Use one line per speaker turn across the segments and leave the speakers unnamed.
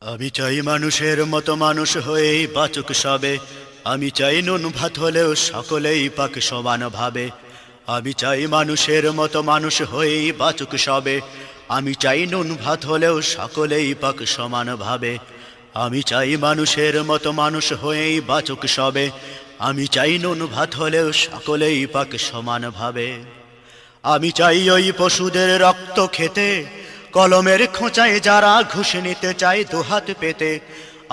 আমি চাই মানুষের মতো মানুষ হয়েই বাঁচুক সবে। আমি চাই নুন ভাত হলেও সকলেই পাক সমান ভাবে। আমি চাই মানুষের মতো মানুষ হয়েই বাঁচুক সবে। আমি চাই নুন ভাত হলেও সকলেই পাক সমান ভাবে। আমি চাই মানুষের মতো মানুষ হয়েই বাঁচুক সবে। আমি চাই নুন ভাত হলেও সকলেই পাক সমান ভাবে। আমি চাই ওই পশুদের রক্ত খেতে, কলমের খোঁচায় যারা ঘুষ নিতে চায় দুহাত পেতে।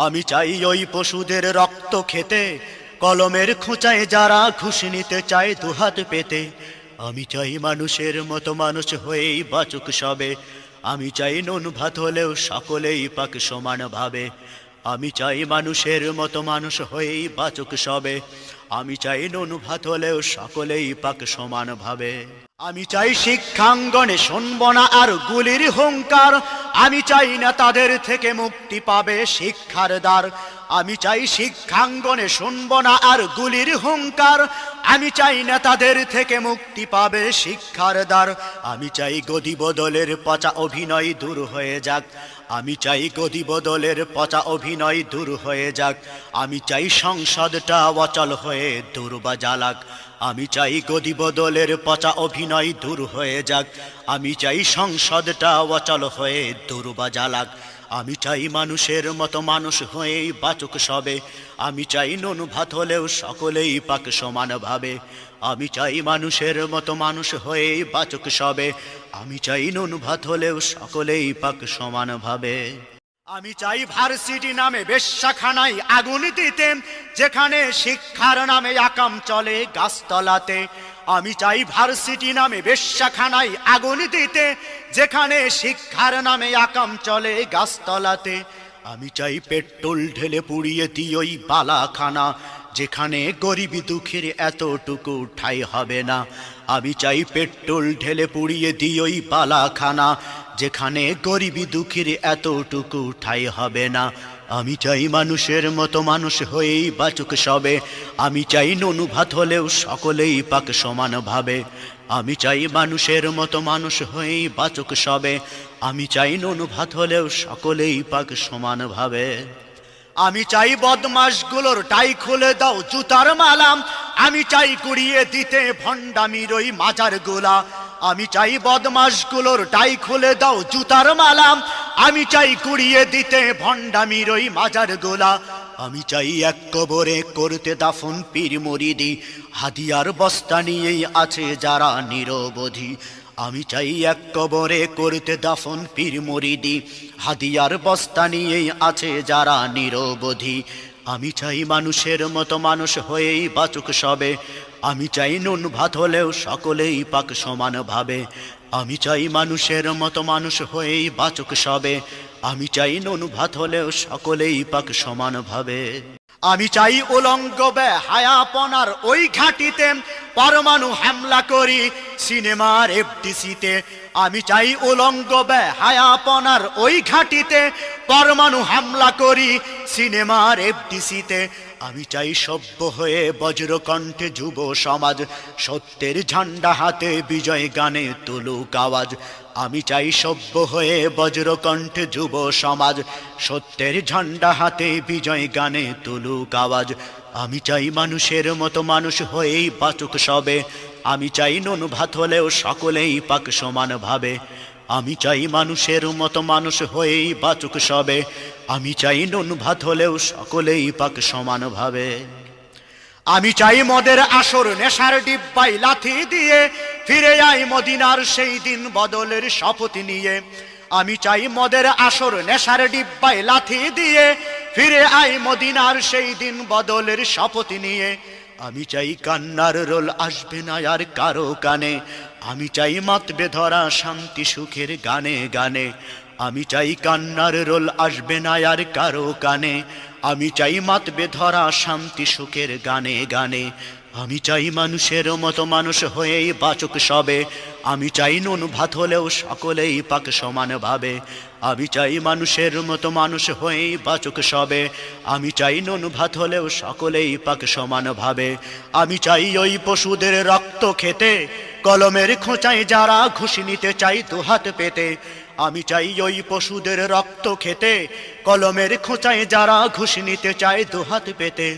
আমি চাই ওই পশুদের রক্ত খেতে, কলমের খোঁচায় যারা ঘুষ নিতে চায় দুহাত পেতে। আমি চাই মানুষের মতো মানুষ হয়েই বাঁচুক সবে। আমি চাই নুন ভাত হলেও সকলেই পাক সমান ভাবে। আমি চাই মানুষের মতো মানুষ হয়েই বাঁচুক সবে। আমি চাই নুন ভাত হলেও সকলেই পাক সমান ভাবে। আমি চাই শিক্ষাঙ্গনে শুনব না আর গুলির হুঙ্কার। আমি চাই না তাদের থেকে মুক্তি পাবে শিক্ষার দ্বার। আমি চাই শিক্ষাঙ্গনে শুনব না আর গুলির হুঙ্কার। আমি চাই না তাদের থেকে মুক্তি পাবে শিক্ষার দ্বার। আমি চাই গদি বদলের পচা অভিনয় দূর হয়ে যাক। আমি চাই গদি বদলের পচা অভিনয় দূর হয়ে যাক। আমি চাই সংসদটা অচল হয়ে দুর্বা জ্বালাক। আমি চাই গদি বদলের পচা অভিনয় দূর হয়ে যাক। আমি চাই সংসদটা অচল হয়ে দুর্বা জ্বালাক। আমি চাই মানুষের মতো মানুষ হয়েই বাঁচুক সবে। আমি চাই নুন ভাত হলেও সকলেই পাক সমান ভাবে। আমি চাই মানুষের মতো মানুষ হয়েই বাঁচুক সবে। আমি চাই নুন ভাত হলেও সকলেই পাক সমান ভাবে। আমি চাই ভার্সিটি নামে বেশ্যাখানায় আগুন দিতে, যেখানে শিক্ষার নামে আকাম চলে গাছতলাতে। আমি চাই ভার্সিটি নামে বেশ্যাখানায় আগুন দিতে, যেখানে শিক্ষার নামে আকাম চলে গাছতলাতে। আমি চাই পেট্রোল ঢেলে পুড়িয়ে দিই বালাখানা, যেখানে গরিবী দুঃখের এতটুকু ঠাঁই হবে না। আমি চাই পেট্রোল ঢেলে পুড়িয়ে দিই বালাখানা, যেখানে গরিবী দুঃখের এতটুকু ঠাঁই হবে না। আমি চাই মানুষের মতো মানুষ হয়েই বাঁচুক সবে। আমি চাই নুন ভাত হলেও সকলেই পাক সমান ভাবে। আমি চাই মানুষের মতো মানুষ হয়েই বাঁচুক সবে। আমি চাই নুন ভাত হলেও সকলেই পাক সমান ভাবে। আমি চাই বদমাশগুলোর টাই খুলে দাও জুতার মালাম। আমি চাই কুড়িয়ে দিতে ভণ্ডামির ওই মাজার গোলা। আমি চাই বদমাশগুলোর টাই খুলে দাও জুতার মালাম। আমি চাই কুড়িয়ে দিতে ভণ্ডামির ওই মাজার গোলা। আমি চাই এক কবরে করতে দাফন পীর মুরিদি, হাদিয়ার বস্তা নিয়েই আছে যারা নিরবধি। আমি চাই এক কবরে করতে দাফন পীর মুরিদি, হাদিয়ার বস্তা নিয়েই আছে যারা নিরবধি। আমি চাই মানুষের মতো মানুষ হয়েই বাঁচুক সবে। আমি চাই নুন ভাত হলেও সকলেই পাক সমান ভাবে। আমি চাই মানুষের মতো মানুষ হয়েই বাঁচুক সবে। আমি চাই নুন ভাত হলেও সকলেই পাক সমান ভাবে। আমি চাই উলঙ্গ বেহায়াপনার ওই ঘাঁটিতে পরমাণু হামলা করি সিনেমার এফডিসিতে। আমি চাই উলঙ্গ বেহায়াপনার ওই ঘাঁটিতে পরমাণু হামলা করি সিনেমার এফডিসিতে। আমি চাই সভ্য হয়ে বজ্রকণ্ঠে যুব সমাজ, সত্যের ঝান্ডা হাতে বিজয় গানে তুলুক আওয়াজ। আমি চাই সভ্য হয়ে বজ্রকণ্ঠে যুব সমাজ, সত্যের ঝান্ডা হাতে বিজয় গানে তুলুক আওয়াজ। আমি চাই মানুষের মতো মানুষ হয়েই বাঁচুক সবে। আমি চাই নুন ভাত হলেও সকলেই পাক সমান ভাবে। আমি চাই মানুষের মতো মানুষ হয়েই বাঁচুক সবে। আমি চাই নুন ভাত হলেও সকলেই পাক সমান ভাবে। আমি চাই মদের আসর নেশার ডিব্বাই লাথি দিয়ে ফিরে আই মদিনার সেই দিন বদলের শপথ নিয়ে। আমি চাই মদের আসর নেশার ডিব্বাই লাথি দিয়ে ফিরে আই মদিনার সেই দিন বদলের শপথ নিয়ে। আমি চাই কান্নার রোল আসবে না আর কারো কানে। আমি চাই মাতবে ধরা শান্তি সুখের গানে গানে। আমি চাই কান্নার রোল আসবে না আর কারো কানে। আমি চাই মাতবে ধরা শান্তি সুখের গানে গানে। আমি চাই মানুষের মতো মানুষ হয়েই বাঁচুক সবে। আমি চাই নুন ভাত হলেও সকলেই পাক সমান ভাবে। আমি চাই মানুষের মতো মানুষ হয়েই বাঁচুক সবে। আমি চাই নুন ভাত হলেও সকলেই পাক সমান ভাবে। আমি চাই ওই পশুদের রক্ত খেতে, কলমের খোঁচায় যারা ঘুষ নিতে চাই দুহাত পেতে। আমি চাই ওই পশুদের রক্ত খেতে, কলমের খোঁচায় যারা ঘুষ নিতে চায় দুহাত পেতে।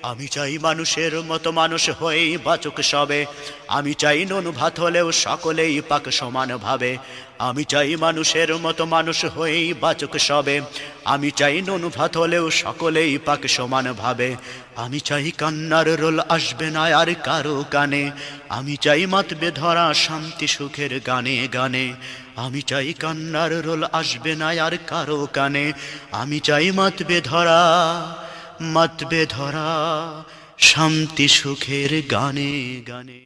আমি চাই মানুষের মতো মানুষ হয়েই বাঁচুক সবে, আমি চাই নুন ভাত হলেও সকলেই পাক সমান ভাবে। আমি চাই মানুষের মতো মানুষ হয়েই বাঁচুক সবে, আমি চাই নুন ভাত হলেও সকলেই পাক সমান ভাবে। আমি চাই কান্নার রোল আসবে না আর কারো কানে, আমি চাই মাতবে ধরা শান্তি সুখের গানে গানে। আমি চাই কান্নার রোল আসবে না আর কারো কানে, আমি চাই মাতবে ধরা শান্তি সুখের গানে গানে।